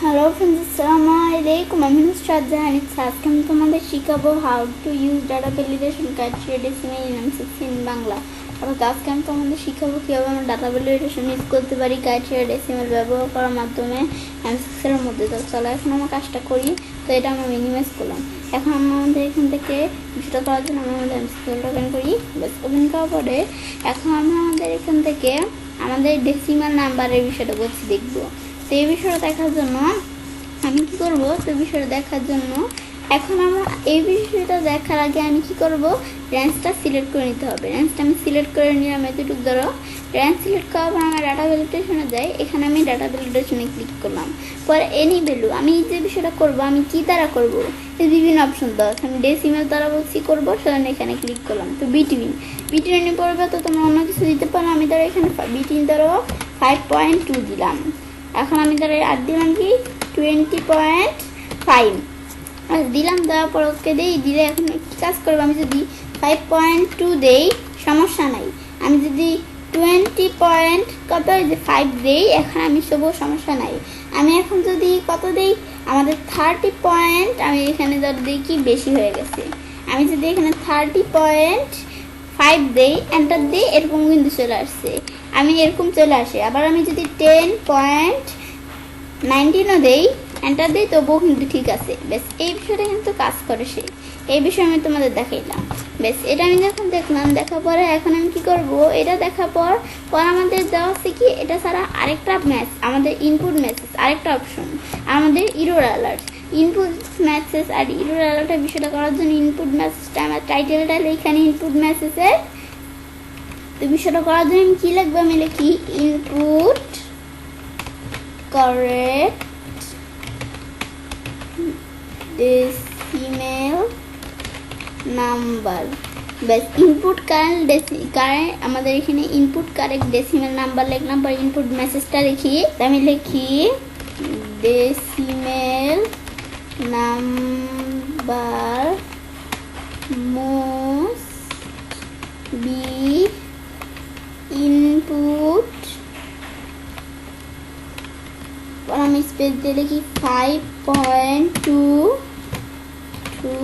Hello friends, Assalamualaikum. I'm Nusrat Jahan. আজকে আমি তোমাদের শিখাবো how to use data validation criteria decimal in MS Excel Bangla. অর্থাৎ আজকে আমি তোমাদের শিখাবো কিভাবে আমরা ডাটা ভ্যালিডেশন ইউজ করতে পারি ক্রাইটেরিয়া ডেসিমাল ব্যবহার করার মাধ্যমে MS Excel এর মধ্যে। তো চলো এখন আমরা কাজটা করি। তো এটা আমরা মিনিমাইজ করলাম। এখন আমরা আমাদের এখান থেকে কিছুটা করার জন্য আমরা আমাদের MS Excel ওপেন করি। বাস ওপেন করার পরে এখন আমরা আমাদের এখান থেকে আমাদের ডেসিমাল নাম্বারের বিষয়টা বলছি দেখবো। তো এই বিষয়টা দেখার জন্য আমি কি করব, তো বিষয়টা দেখার জন্য এখন আমরা এই বিষয়টা দেখার আগে আমি কি করব, রেঞ্জটা সিলেক্ট করে নিতে হবে। রেঞ্জটা আমি সিলেক্ট করে নিলাম এতটুকু। ধরো রেঞ্জ সিলেক্ট করার পর আমরা ডাটা ভ্যালিডেশনে যাই। এখানে আমি ডাটা ভ্যালিডেশনে ক্লিক করলাম। পরে এনি ভ্যালু আমি যে বিষয়টা করব আমি কি দ্বারা করব, এই বিভিন্ন অপশন দেওয়া আছে। আমি ডেসিমাল দ্বারা বলছি করবো, সেজন্য এখানে ক্লিক করলাম। তো বিটুইন পড়বে, তো তোমরা অন্য কিছু দিতে পারো। আমি ধরো এখানে বিটুইন ধরো 5.2 দিলাম। এখন আমি ধরো আর দিলাম কি 20.5 দিলাম। দেওয়ার পর ওকে দিলে এখন কি কাজ করবো, আমি যদি 5.2 দেই সমস্যা নাই। আমি যদি 20.5 দেই এখন আমি সবও সমস্যা নাই। আমি এখন যদি কত দেই, আমাদের 30 আমি এখানে ধরো দিই কি বেশি হয়ে গেছে। আমি যদি এখানে 30.5 দেই এন্টার দিই, এরকম কিন্তু চলে আসছে। আমি এরকম চলে আসে। আবার আমি যদি 10.19 দেই এন্টার দিই, তবুও কিন্তু ঠিক আছে। বেশ এই বিষয়টা কিন্তু কাজ করে সে, এই বিষয়ে আমি তোমাদের দেখাইলাম। বেশ এটা আমি যখন দেখলাম, দেখার পরে এখন আমি কি করব, এটা দেখার পর আমাদের দেওয়া আছে কি এটা ছাড়া আরেকটা ম্যাচ, আমাদের ইনপুট মেসেজ আরেকটা অপশন, আমাদের ইরর অ্যালার্ট। ইনপুট মেসেজ আর ইরর অ্যালার্টের বিষয়টা করার জন্য ইনপুট মেসেজটা আমার টাইটেলটা এখানে ইনপুট মেসেজের। তো বিষয়টা করার জন্য আমি কি লিখবো, আমি লিখি ইনপুট কারেক্ট ডেসিমেল নাম্বার। ব্যাস ইনপুট কারেন্ট আমাদের এখানে ইনপুট কারেক্ট ডেসিমেল নাম্বার লিখলাম। পরে ইনপুট মেসেজটা লিখি, আমি লিখি decimal number must be input, আমি স্পেস দিয়ে লিখি 5.2 to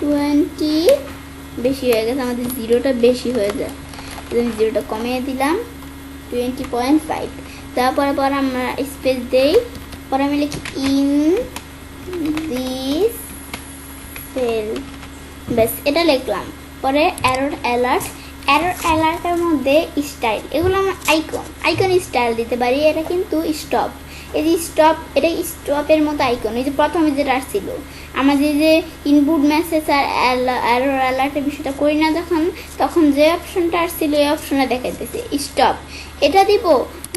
20 বেশি হয়ে গেছে, আমাদের জিরোটা বেশি হয়ে যায়, আমি জিরোটা কমিয়ে দিলাম 20.5। তারপরে আমরা স্পেস দেই, পরে আমি লিখি ইন দিস সেল। ব্যাস এটা লিখলাম। পরে এরর অ্যালার্টের মধ্যে স্টাইল, এগুলো আমরা আইকন স্টাইল দিতে পারি। এটা কিন্তু স্টপ, এই যে স্টপ, এটা স্টপের মতো আইকন। এই যে প্রথমে যেটা আসছিল আমাদের যে ইনপুট মেসেজ আর এরর অ্যালার্টের বিষয়টা করি না যখন, তখন যে অপশনটা আসছিল এই অপশনটা দেখাইতেছে স্টপ। এটা দিব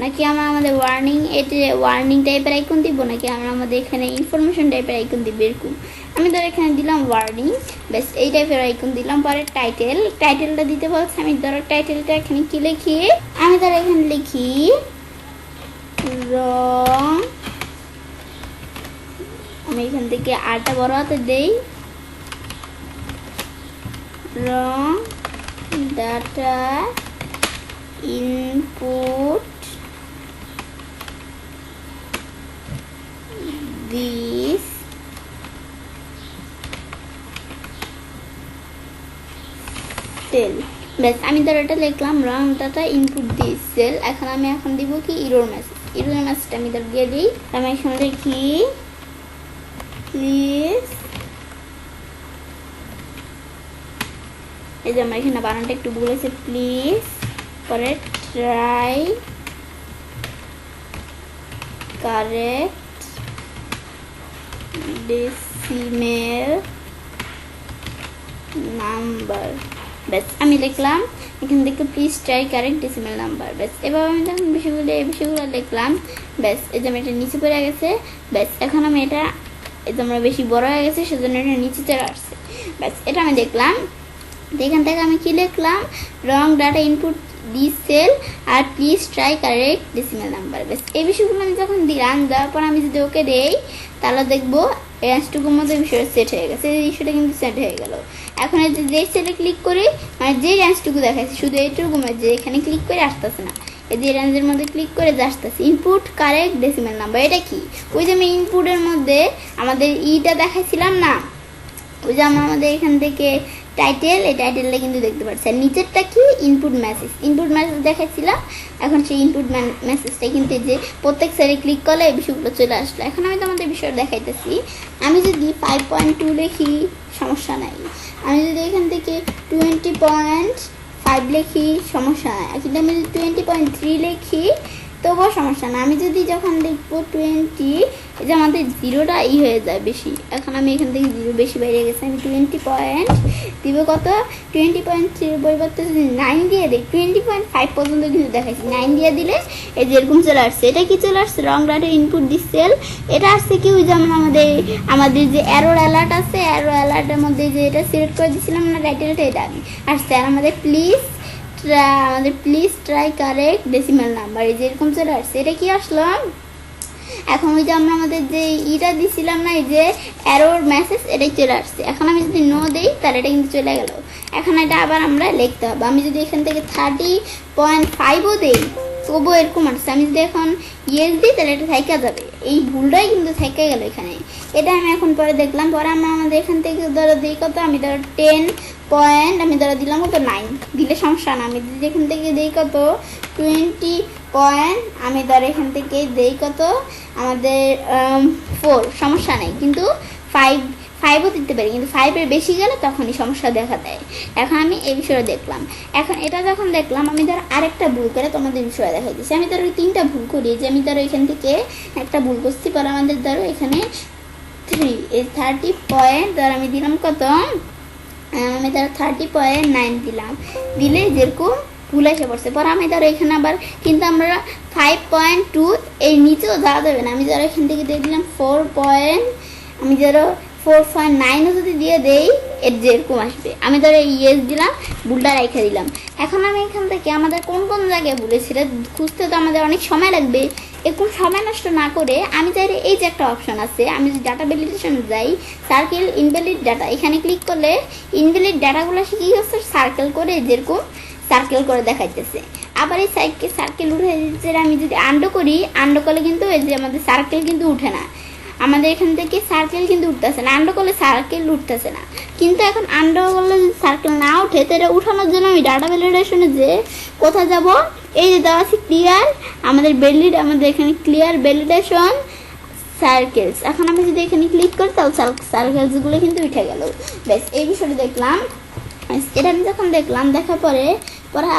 নাকি আমরা আমাদের ওয়ার্নিং, এটা ওয়ার্নিং টাইপের আইকন দিব, নাকি আমরা আমাদের এখানে ইনফরমেশন টাইপের আইকন দিব, এরকম। আমি ধর এখানে দিলাম ওয়ার্নিং, বেশ এই টাইপের আইকন দিলাম। পরে টাইটেলটা দিতে বলছে, আমি ধরো টাইটেলটা এখানে কি লিখি, আমি ধর এখানে লিখি রং, আমি এখান থেকে আরটা বড় হাতে দেই, রং ডাটা ইনপুট দিস সেল। ব্যাস আমি ধর এটা লিখলাম wrong data input this sell. এখন দিব কি ইরর মেসেজটা আমি ধর দিয়ে দিই। আমি এখানে লিখি প্লিজ, এই যে আমার এখানে বানানটা একটু ভুল আছে, প্লিজ। পরে ট্রাই কারেক্ট ডেসিমেল নাম্বার। ব্যাস আমি লিখলাম এখান থেকে please try correct decimal number. ব্যাস এবার আমি যখন এই বিষয়গুলো লিখলাম, ব্যাস এই যে আমি এটা নিচে পড়ে গেছে। ব্যাস এখন আমি এটা, এই যে আমরা বেশি বড় হয়ে গেছে সেজন্য এটা নিচে চলে আসছে। ব্যাস এটা আমি দেখলাম। এখান থেকে আমি কি লিখলাম, wrong data input this cell আর please try correct decimal number. ব্যাস এই বিষয়গুলো আমি যখন দিলাম, দেওয়ার পর আমি যদি ওকে দেই, তাহলে দেখবো রেঞ্জটুকুর মধ্যে বিষয়টা সেট হয়ে গেছে। এই বিষয়টা কিন্তু সেট হয়ে গেল। এখন যে সেলে ক্লিক করি, মানে যে রেঞ্জটুকু দেখাচ্ছে শুধু এইটুকু, যে এখানে ক্লিক করে আসতেছে না, এই যে রেঞ্জের মধ্যে ক্লিক করে আসতেছে ইনপুট কারেক্ট ডেসিমাল নাম্বার। এটা কি? ওই যে আমি ইনপুটের মধ্যে আমাদের ইটা দেখাইছিলাম না, ওই যে আমাদের এখান থেকে টাইটেল, এই টাইটেলটা কিন্তু দেখতে পাচ্ছি। আর নিচেরটা কি? Input message. ইনপুট মেসেজ দেখাচ্ছিলাম, এখন সেই ইনপুট মেসেজটা কিন্তু যে প্রত্যেক সাইডে ক্লিক করলে এই বিষয়গুলো চলে আসলো। এখন আমি তোমাদের বিষয়টা দেখাইতেছি। আমি যদি 5.2 লিখি সমস্যা নাই, আমি যদি এখান থেকে 20.5 লিখি সমস্যা নাই, কিন্তু আমি যদি 20.3 লিখি তবুও সমস্যা না। আমি যদি যখন দেখবো 20, যে আমাদের জিরোটা হয়ে যায় বেশি, এখন আমি এখান থেকে জিরো বেশি বাইরে গেছে, আমি 20 পয়েন্ট দিব কত? 20.3 পরিবর্তে যদি 9 দিয়ে দিই, 20.5 পর্যন্ত কিন্তু দেখাচ্ছি, 9 দিয়ে দিলে এই যে এরকম চলে আসছে। এটা কি চলে আসছে? রং ডাটা ইনপুট দিস সেল। এটা আসছে কি? ওই যেমন আমাদের যে অ্যারোর অ্যালার্ট আছে, অ্যারো অ্যালার্টের মধ্যে যে এটা সিলেক্ট করে দিয়েছিলাম না টাইটেলটা, এটা আসছে। আর আমাদের please try correct decimal number, এই যে এরকম চলে আসছে। এটা কি আসলো? এখন ওই যে আমরা আমাদের যে ইটা দিছিলাম না, এই যে এরর মেসেজ, এটাই চলে আসছে। এখন আমি যদি নো দেই তাহলে এটা কিন্তু চলে গেল। এখন এটা আবার আমরা লিখতে হবে। আমি যদি এখান থেকে 30.5ও দেই তবুও এরকম আসছে। আমি যদি এখন ইয়েস দিই তাহলে এটা থাইকা যাবে, এই ভুলটাই কিন্তু থাইকা গেল এখানে। এটা আমি এখন পরে দেখলাম। পরে আমরা আমাদের এখান থেকে ধরো দিই কত? আমি ধরো 10 পয়েন্ট, আমি ধরো দিলাম কত? 9 দিলে সমস্যা না। আমি যদি এখান থেকে দিই কত? 20 পয়েন্ট, আমি ধরো এখান থেকে দেই কত? আমাদের 4, সমস্যা নেই। কিন্তু 5ও দিতে পারি, কিন্তু 5-এর বেশি গেলে তখনই সমস্যা দেখা দেয়। এখন আমি এই বিষয়ে দেখলাম। এখন এটা যখন দেখলাম, আমি ধরো আরেকটা ভুল করে তোমাদের বিষয়ে দেখাই দিচ্ছি। আমি ধরো 3টা ভুল করি, যে আমি ধরো এখান থেকে একটা ভুল করছি, পরে আমাদের ধরো এখানে 3, এই 30 পয়েন্ট ধর আমি দিলাম কত? আমি ধরো 30.9 দিলাম, দিলে যেরকম ভুল এসে পড়ছে। পরে আমি ধরো এখানে আবার কিন্তু আমরা 5.2 এই নিচেও যাওয়া যাবে না। আমি ধরো এখান থেকে দিয়ে দিলাম 4 পয়েন্ট, আমি ধরো 4.9ও যদি দিয়ে দেই এর যেরকম আসবে। আমি ধরো ইয়েস দিলাম, ভুলটা রেখে দিলাম। এখন আমি এখান থেকে আমাদের কোন কোন জায়গায় ভুল সেটা খুঁজতে তো আমাদের অনেক সময় লাগবে। এরকম সময় নষ্ট না করে আমি চাইলে এই যে একটা অপশন আছে, আমি যদি ডাটা ভ্যালিডেশনে যাই, সার্কেল ইনভ্যালিড ডাটা, এখানে ক্লিক করলে ইনভ্যালিড ডাটাগুলো কী হচ্ছে? সার্কেল করে যেরকম সার্কেল করে দেখাইতেছে। আবার এই সাইডকে সার্কেল উঠে দিচ্ছে। আমি যদি আন্ডো করি, আন্ডো করলে কিন্তু এই যে আমাদের সার্কেল কিন্তু উঠে না। আমাদের এখান থেকে সার্কেল কিন্তু উঠতেছে না, আন্ডো করলে সার্কেল উঠতেছে না। কিন্তু এখন আন্ডো করলে যদি সার্কেল না উঠে, তো এটা উঠানোর জন্য আমি ডাটা ভ্যালিডেশনে যে কোথায় যাব? এই যে দেওয়া আছে ক্লিয়ার আমাদের এখানে ক্লিয়ার ভ্যালিডেশন সার্কেলস। এখন আমি যদি এখানে ক্লিক করি তাহলে সার্কেলসগুলো কিন্তু উঠে গেল। ব্যাস, এই বিষয়টা দেখলাম। এটা আমি যখন দেখলাম, দেখার পরে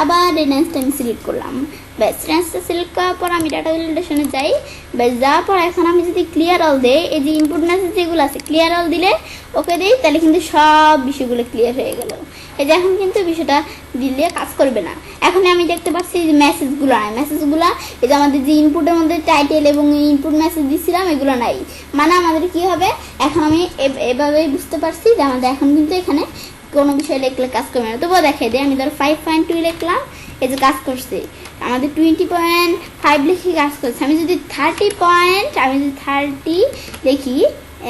আবার এই রেঞ্জটা আমি সিলেক্ট করলাম। ব্যাস, রেঞ্জটা সিলেক্ট করার পর আমি ডাটা ভ্যালিডেশনে যাই। ব্যাস, যাওয়ার পর এখন আমি যদি ক্লিয়ার অল দেই, এই যে ইনপুট মেসেজ যেগুলো আছে ক্লিয়ার অল দিলে ওকে দিই, তাহলে কিন্তু সব বিষয়গুলো ক্লিয়ার হয়ে গেল। এই যে এখন কিন্তু বিষয়টা দিলে কাজ করবে না। এখন আমি দেখতে পাচ্ছি যে মেসেজগুলো এই যে আমাদের যে ইনপুটের মধ্যে টাইটেল এবং ইনপুট মেসেজ দিচ্ছিলাম এগুলো নাই। মানে আমাদের কি হবে? এখন আমি এভাবেই বুঝতে পারছি যে আমাদের এখন কিন্তু এখানে কোনো বিষয় লিখলে কাজ করবে না। তবুও দেখাই দিই, আমি ধরো 5.2 লিখলাম, এই যে কাজ করছে। আমাদের 20.5 লিখে কাজ করছে। আমি যদি 30 লিখি,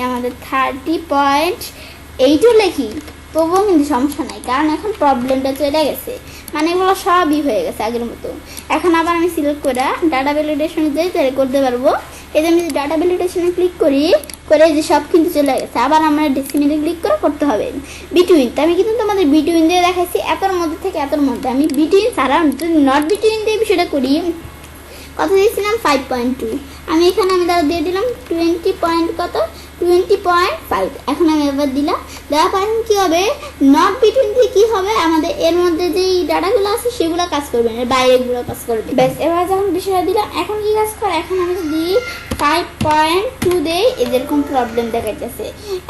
আমাদের 30.8ও লিখি, তবুও কিন্তু সমস্যা নাই, কারণ এখন প্রবলেমটা চলে গেছে। মানে এগুলো সবই হয়ে গেছে আগের মতো। এখন আবার আমি সিলেক্ট করে ডাটা ভ্যালিডেশনে যাই, তাহলে করতে পারবো। এই যে আমি যদি ডাটা ভ্যালিডেশনে ক্লিক করি, করে যে সব কিন্তু চলে গেছে। আবার আমরা ডেসিমেলে ক্লিক করে করতে হবে বিটুইন। আমি কিন্তু তোমাদের বিটুইন দিয়ে দেখাইছি, এতর মধ্যে থেকে এতর মধ্যে। আমি বিটুইন ছাড়া যদি নট বিটুইন দিয়ে বিষয়টা করি, কত দিয়েছিলাম? 5.2। আমি এখানে দ্বারা দিয়ে দিলাম 20.5। এখন আমি এবার দিলাম, দেওয়ার পর কী হবে? নট বিটুইন দিয়ে কী হবে? আমাদের এর মধ্যে যেই ডাটাগুলো আছে সেগুলো কাজ করবে না, এর বাইরেগুলো কাজ করবে। ব্যাস, এবার যখন বিষয়টা দিলাম, এখন কি কাজ করে? এখন আমি যদি 5.2 দেই, এরকম প্রবলেম দেখাইতেছে।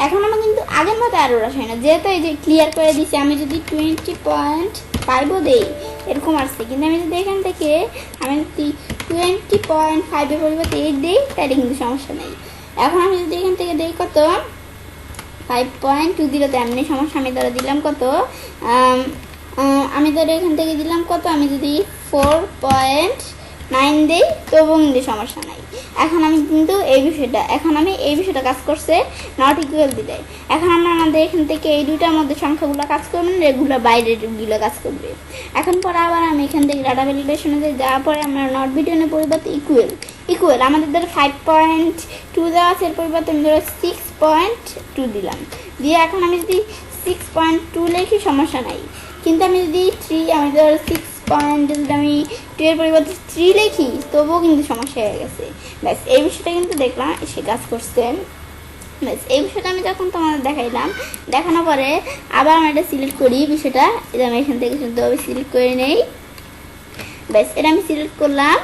এখন আমার কিন্তু আগের মতো আরও আসে না, যেহেতু এই যে ক্লিয়ার করে দিচ্ছি। আমি যদি 20.5ও দেই, এরকম আসছে। কিন্তু আমি যদি এখান থেকে আমি 20.5-এর পরিবর্তে 8 দিই, তাহলে কিন্তু সমস্যা নেই। এখন আমি যদি এখান থেকে দিই কত? 5.2 দিলে তো এমনি সমস্যা। আমি ধরে দিলাম কত? আমি ধরে এখান থেকে দিলাম কত? আমি যদি 9 দেই তবুও কিন্তু সমস্যা নাই। এখন আমি কিন্তু এই বিষয়টা কাজ করছে নট ইকুয়াল দিলে। এখন আমাদের এখান থেকে এই দুইটার মধ্যে সংখ্যাগুলো কাজ করবে না, এগুলো বাইরেরগুলো কাজ করবে। এখন পরে আবার আমি এখান থেকে ডাটা ভ্যালিডেশনে যাওয়ার পরে আমরা নট বিটুইনের পরিবর্তে ইকুয়াল আমাদের ধরো 5.2 দেওয়া আছে, এর পরিবর্তে আমি ধরো 6.2 দিলাম। দিয়ে এখন আমি যদি 6.2 লিখি সমস্যা নাই, কিন্তু আমি যদি আমি ধরো 6.2 আমি 2 এর পরিবর্তে 3 লিখি তবুও কিন্তু সমস্যা হয়ে গেছে। ব্যাস এই বিষয়টা কিন্তু দেখলাম সে কাজ করছে। ব্যাস এই বিষয়টা আমি যখন তোমাদের দেখাইলাম, দেখানোর পরে আবার আমি এটা সিলেক্ট করি বিষয়টা, এটা আমি এখান থেকে শুধুভাবে সিলেক্ট করে নেই। ব্যাস এটা আমি সিলেক্ট করলাম।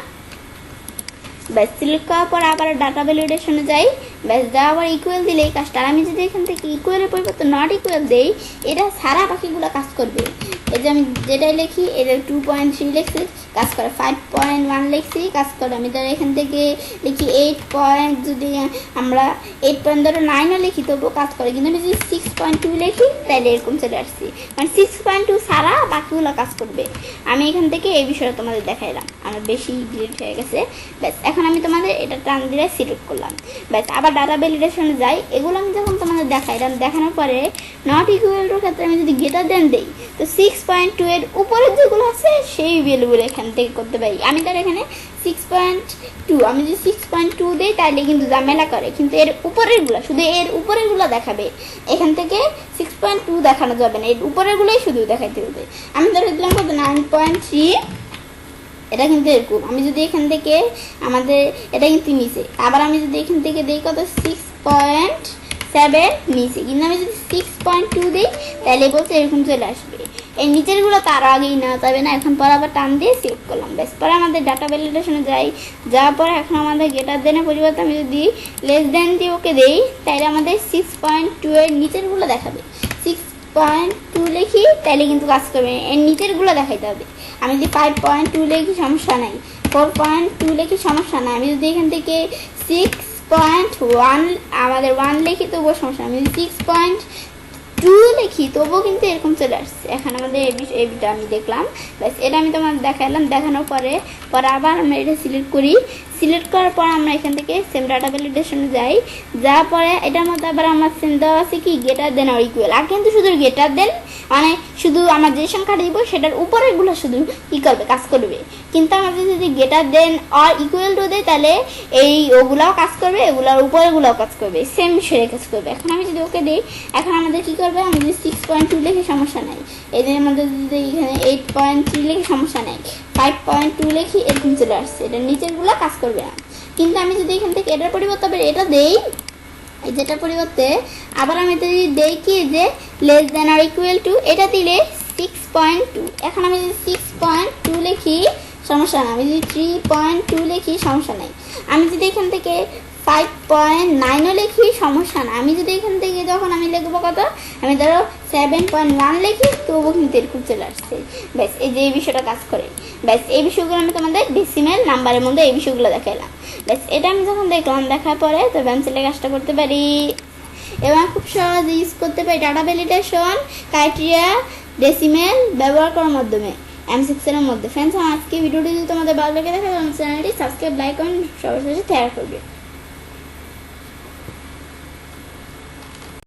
ব্যাস সিলেক্ট করার পর আবার ডাটা ভ্যালিডেশনে যাই। ব্যাস যাওয়ার পর ইকুয়াল দিলে এই কাজটা, আমি যদি এখান থেকে ইকুয়ালের পরিবর্তে নট ইকুয়াল দেই, এটা সারা বাকিগুলো কাজ করবে। এই যে আমি যেটাই লিখি, এটা 2.3 লিখছি কাজ করে, 5.1 লিখছি কাজ করে। আমি ধরো এখান থেকে লিখি 8 যদি আমরা 8.9ও লিখি তবুও কাজ করে, কিন্তু আমি যদি 6.2 লিখি তাহলে এরকম চলে আসছি, মানে 6.2 সারা বাকিগুলো কাজ করবে। আমি এখান থেকে এই বিষয়টা তোমাদের দেখাইলাম, আমার বেশি ডিলিট হয়ে গেছে। ব্যাস এখন আমি তোমাদের এটা টান দিয়ে সিলেক্ট করলাম। ব্যাস আবার ডাটা ভ্যালিডেশনে যাই। এগুলো আমি যখন তোমাদের দেখাইলাম, দেখানোর পরে নট ইকুয়ালটার ক্ষেত্রে আমি যদি গ্রেটার দেন দেই, তো 6.2 এর উপরের যেগুলো আছে সেই ভ্যালুগুলো এখান থেকে করতে পারি। আমি তার এখানে 6.2 আমি যদি 6.2 দিই তাহলে কিন্তু ঝামেলা করে, কিন্তু এর উপরেরগুলো, শুধু এর উপরেরগুলো দেখাবে। এখান থেকে 6.2 দেখানো যাবে না, এর উপরেরগুলোই শুধু দেখাইতে হবে। আমি ধরে দিলাম কত 9.3, এটা কিন্তু এরকম। আমি যদি এখান থেকে আমাদের এটা কিন্তু নিচে, আবার আমি যদি এখান থেকে দিই কত 6.7 নিচে, কিন্তু আমি যদি 6.2 দিই তাহলে বলছে এরকম চলে আসবে। এই নিচেরগুলো তার আগেই না যাবে না। এখন পর আবার টান দিয়ে সেভ করলাম। ব্যাস পরে আমাদের ডাটা ভ্যালিডেশনে যাই। যাওয়ার পরে এখন আমাদের গ্রেটার দেনের পরিবর্তে আমি যদি লেস দেন দিয়ে ওকে দিই, তাহলে আমাদের 6.2 এর নিচেরগুলো দেখাবে। 6.2 লিখি তাহলে কিন্তু কাজ করবে, এর নিচেরগুলো দেখাইতে হবে। আমি যদি 5.2 লিখি সমস্যা নাই, 4.2 লিখি সমস্যা নাই। আমি যদি এখান থেকে 6.1 আমাদের 1 লিখি তবুও সমস্যা নাই। আমি যদি 6.2 লিখি তবুও কিন্তু এরকম চলে আসছে। এখন আমাদের এইটা আমি দেখলাম। ব্যাস এটা আমি তোমাদের দেখালাম। দেখানোর পরে আবার আমরা এটা সিলেক্ট করি। সিলেক্ট করার পর আমরা এখান থেকে সেম ডাটা ভ্যালিডেশনে যাই। যাওয়ার পরে এটার মধ্যে আবার আমার সেম দেওয়া আছে কি গ্রেটার দেন আর ইকুয়াল। আর কিন্তু শুধু গ্রেটার দেন মানে শুধু আমার যে সংখ্যাটা দিব সেটার উপরেগুলো শুধু ই করবে, কাজ করবে। কিন্তু আমাদের যদি greater than or equal to দেয় তাহলে এই ওগুলাও কাজ করবে, এগুলোর উপরেগুলোও কাজ করবে, সেম বিষয়ে কাজ করবে। এখন আমি যদি ওকে দিই, এখন আমাদের কী করবে, আমি যদি 6.2 লিখে সমস্যা নেই, এদের মধ্যে যদি এখানে 8.3 লিখে সমস্যা নেই, 5.2 লিখি এরকম চলে আসছে, এটার নিচেরগুলো কাজ করবে না। কিন্তু আমি যদি এখান থেকে এটার পরিবর্তে আবার এটা দেই, যেটার পরিবর্তে আবার আমি যদি দেই কি যে less than or equal to, এটা দিলে 6.2। এখন আমি যদি 6.2 লিখি সমস্যা নেই, আমি যদি 3.2 লিখি সমস্যা নেই। আমি যদি এখান থেকে 5.9ও লিখি সমস্যা না। আমি যদি এখান থেকে যখন আমি লিখবো কত, আমি ধরো 7.1 লিখি তবুও কিন্তু এরকম চলে আসছে। ব্যাস এই যে এই বিষয়টা কাজ করে। ব্যাস এই বিষয়গুলো আমি তোমাদের ডেসিমেল নাম্বারের মধ্যে এই বিষয়গুলো দেখাইলাম। ব্যাস এটা আমি যখন দেখলাম, দেখার পরে তো পেন্সিলে কাজটা করতে পারি এবং খুব সহজে ইউজ করতে পারি ডাটা ভ্যালিডেশন ক্রাইটেরিয়া ডেসিমেল ব্যবহার করার মাধ্যমে MS Excel এর মধ্যে। ফ্রেন্ডস, আমার আজকে ভিডিওটি যদি তোমাদের ভালো লেগে থাকে তাহলে চ্যানেলটি সাবস্ক্রাইব, লাইক, কমেন্ট সবার সাথে শেয়ার করবে।